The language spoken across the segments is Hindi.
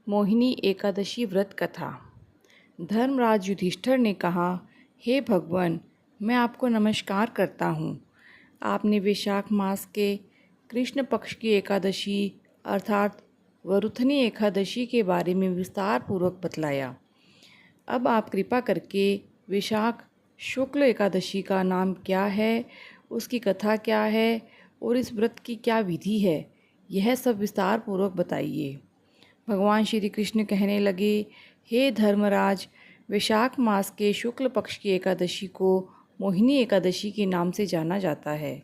मोहिनी एकादशी व्रत कथा। धर्मराज युधिष्ठिर ने कहा, हे भगवान, मैं आपको नमस्कार करता हूँ। आपने वैशाख मास के कृष्ण पक्ष की एकादशी अर्थात वरुथनी एकादशी के बारे में विस्तार पूर्वक बतलाया। अब आप कृपा करके वैशाख शुक्ल एकादशी का नाम क्या है, उसकी कथा क्या है और इस व्रत की क्या विधि है, यह सब विस्तार पूर्वक बताइए। भगवान श्री कृष्ण कहने लगे, हे धर्मराज, वैशाख मास के शुक्ल पक्ष की एकादशी को मोहिनी एकादशी के नाम से जाना जाता है।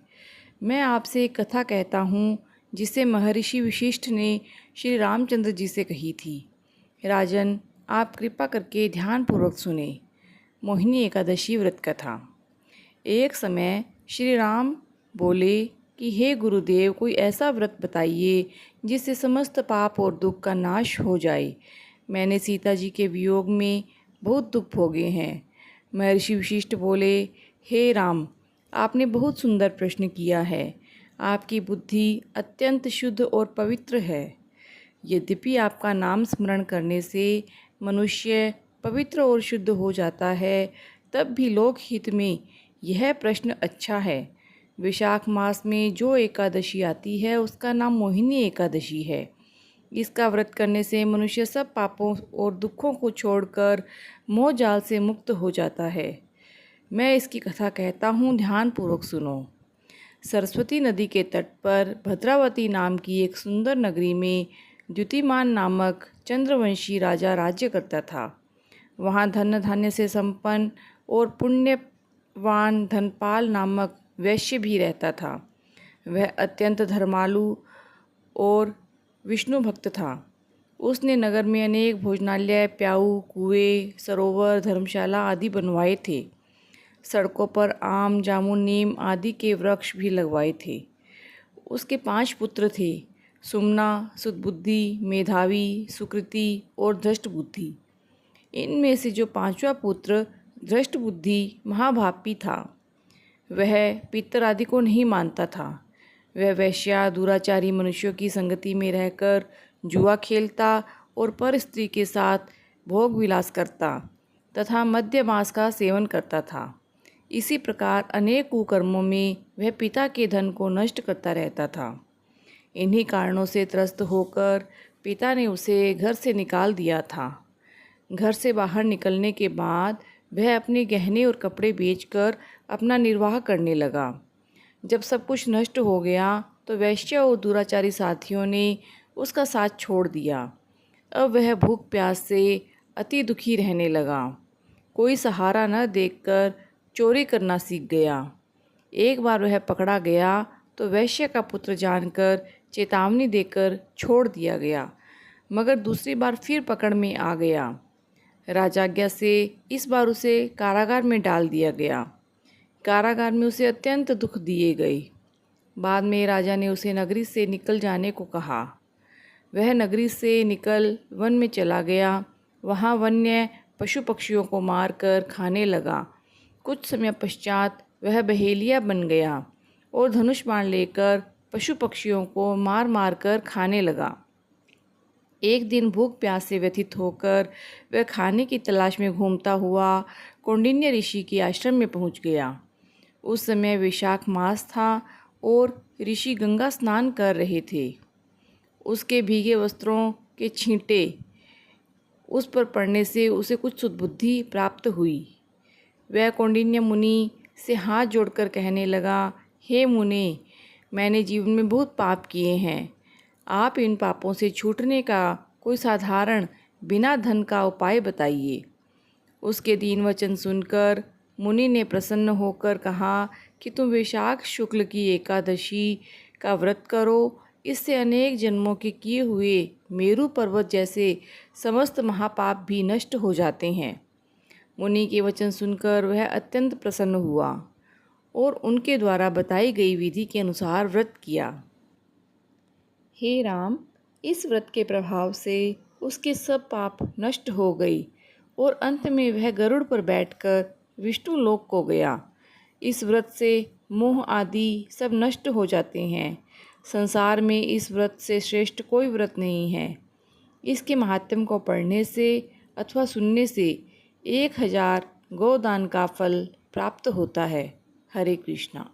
मैं आपसे एक कथा कहता हूँ जिसे महर्षि वशिष्ठ ने श्री रामचंद्र जी से कही थी। राजन, आप कृपा करके ध्यानपूर्वक सुने। मोहिनी एकादशी व्रत कथा। एक समय श्री राम बोले कि हे गुरुदेव, कोई ऐसा व्रत बताइए जिससे समस्त पाप और दुख का नाश हो जाए। मैंने सीता जी के वियोग में बहुत दुख भोगे हैं। महर्षि वशिष्ठ बोले, हे राम, आपने बहुत सुंदर प्रश्न किया है। आपकी बुद्धि अत्यंत शुद्ध और पवित्र है। यद्यपि आपका नाम स्मरण करने से मनुष्य पवित्र और शुद्ध हो जाता है, तब भी लोक हित में यह प्रश्न अच्छा है। वैशाख मास में जो एकादशी आती है उसका नाम मोहिनी एकादशी है। इसका व्रत करने से मनुष्य सब पापों और दुखों को छोड़कर मोह जाल से मुक्त हो जाता है। मैं इसकी कथा कहता हूँ, ध्यानपूर्वक सुनो। सरस्वती नदी के तट पर भद्रावती नाम की एक सुंदर नगरी में द्युतिमान नामक चंद्रवंशी राजा राज्य करता था। वहाँ धन धान्य से संपन्न और पुण्यवान धनपाल नामक वैश्य भी रहता था। वह अत्यंत धर्मालु और विष्णु भक्त था। उसने नगर में अनेक भोजनालय, प्याऊ, कुएं, सरोवर, धर्मशाला आदि बनवाए थे। सड़कों पर आम, जामुन, नीम आदि के वृक्ष भी लगवाए थे। उसके 5 पुत्र थे, सुमना, सुदबुद्धि, मेधावी, सुकृति और धृष्टबुद्धि। इनमें से जो 5वां पुत्र धृष्टबुद्धि महाभापी था, वह पितर आदि को नहीं मानता था। वह वैश्या दुराचारी मनुष्यों की संगति में रहकर जुआ खेलता और पर स्त्री के साथ भोग विलास करता तथा मद्य मांस का सेवन करता था। इसी प्रकार अनेक कुकर्मों में वह पिता के धन को नष्ट करता रहता था। इन्हीं कारणों से त्रस्त होकर पिता ने उसे घर से निकाल दिया था। घर से बाहर निकलने के बाद वह अपने गहने और कपड़े बेचकर अपना निर्वाह करने लगा। जब सब कुछ नष्ट हो गया तो वैश्य और दुराचारी साथियों ने उसका साथ छोड़ दिया। अब वह भूख प्यास से अति दुखी रहने लगा। कोई सहारा न देखकर चोरी करना सीख गया। एक बार वह पकड़ा गया तो वैश्य का पुत्र जानकर चेतावनी देकर छोड़ दिया गया, मगर दूसरी बार फिर पकड़ में आ गया। राजाज्ञा से इस बार उसे कारागार में डाल दिया गया। कारागार में उसे अत्यंत दुख दिए गए। बाद में राजा ने उसे नगरी से निकल जाने को कहा। वह नगरी से निकल वन में चला गया। वहाँ वन्य पशु पक्षियों को मारकर खाने लगा। कुछ समय पश्चात वह बहेलिया बन गया और धनुष बाण लेकर पशु पक्षियों को मार मार कर खाने लगा। एक दिन भूख प्यास से व्यथित होकर वह खाने की तलाश में घूमता हुआ कौंडिन्य ऋषि के आश्रम में पहुंच गया। उस समय वैशाख मास था और ऋषि गंगा स्नान कर रहे थे। उसके भीगे वस्त्रों के छींटे उस पर पड़ने से उसे कुछ सुदबुद्धि प्राप्त हुई। वह कौंडिन्य मुनि से हाथ जोड़कर कहने लगा, हे मुने, मैंने जीवन में बहुत पाप किए हैं। आप इन पापों से छूटने का कोई साधारण बिना धन का उपाय बताइए। उसके दीन वचन सुनकर मुनि ने प्रसन्न होकर कहा कि तुम वैशाख शुक्ल की एकादशी का व्रत करो। इससे अनेक जन्मों के किए हुए मेरु पर्वत जैसे समस्त महापाप भी नष्ट हो जाते हैं। मुनि के वचन सुनकर वह अत्यंत प्रसन्न हुआ और उनके द्वारा बताई गई विधि के अनुसार व्रत किया। हे राम, इस व्रत के प्रभाव से उसके सब पाप नष्ट हो गई और अंत में वह गरुड़ पर बैठकर विष्णु लोक को गया। इस व्रत से मोह आदि सब नष्ट हो जाते हैं। संसार में इस व्रत से श्रेष्ठ कोई व्रत नहीं है। इसके महात्म्य को पढ़ने से अथवा सुनने से 1000 गोदान का फल प्राप्त होता है। हरे कृष्णा।